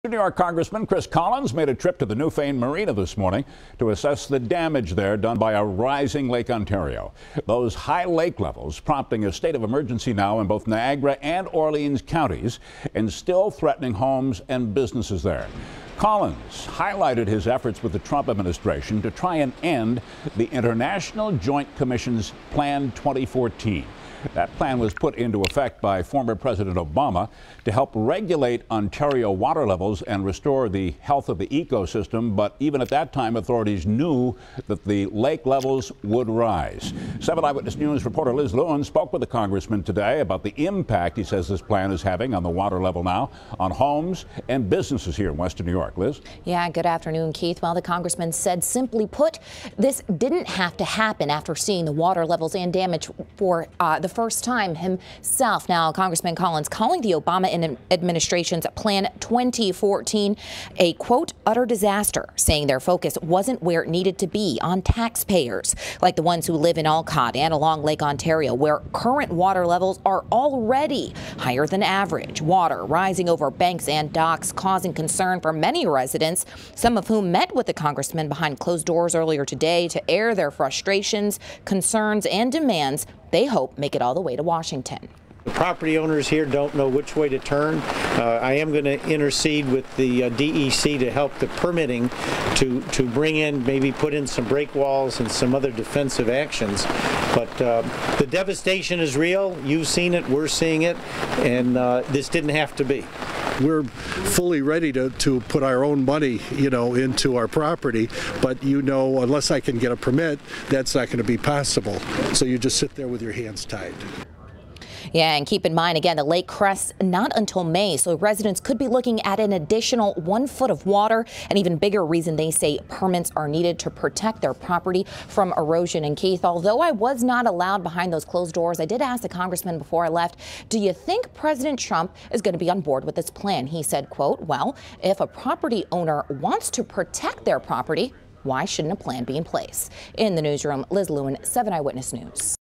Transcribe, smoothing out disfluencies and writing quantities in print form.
New York Congressman Chris Collins made a trip to the Newfane Marina this morning to assess the damage there done by a rising Lake Ontario. Those high lake levels prompting a state of emergency now in both Niagara and Orleans counties and still threatening homes and businesses there. Collins highlighted his efforts with the Trump administration to try and end the International Joint Commission's Plan 2014. That plan was put into effect by former President Obama to help regulate Ontario water levels and restore the health of the ecosystem. But even at that time, authorities knew that the lake levels would rise. 7 Eyewitness News reporter Liz Lewin spoke with the congressman today about the impact he says this plan is having on the water level now on homes and businesses here in Western New York. Liz? Yeah, good afternoon, Keith. Well, the congressman said, simply put, this didn't have to happen after seeing the water levels and damage for the first time himself. Now, Congressman Collins calling the Obama administration's Plan 2014 a, quote, utter disaster, saying their focus wasn't where it needed to be, on taxpayers like the ones who live in Alcott and along Lake Ontario, where current water levels are already higher than average. Water rising over banks and docks, causing concern for many residents, some of whom met with the congressman behind closed doors earlier today to air their frustrations, concerns, and demands they hope make it all the way to Washington. The property owners here don't know which way to turn. I am going to intercede with the DEC to help the permitting to bring in, maybe put in some break walls and some other defensive actions. But the devastation is real. You've seen it, we're seeing it, and this didn't have to be. We're fully ready to put our own money, into our property, but unless I can get a permit, that's not going to be possible. So you just sit there with your hands tied. Yeah, and keep in mind, again, the lake crests not until May, so residents could be looking at an additional 1 foot of water. An even bigger reason they say permits are needed to protect their property from erosion. And Keith, although I was not allowed behind those closed doors, I did ask the congressman before I left, do you think President Trump is going to be on board with this plan? He said, quote, well, if a property owner wants to protect their property, why shouldn't a plan be in place? In the newsroom, Liz Lewin, 7 Eyewitness News.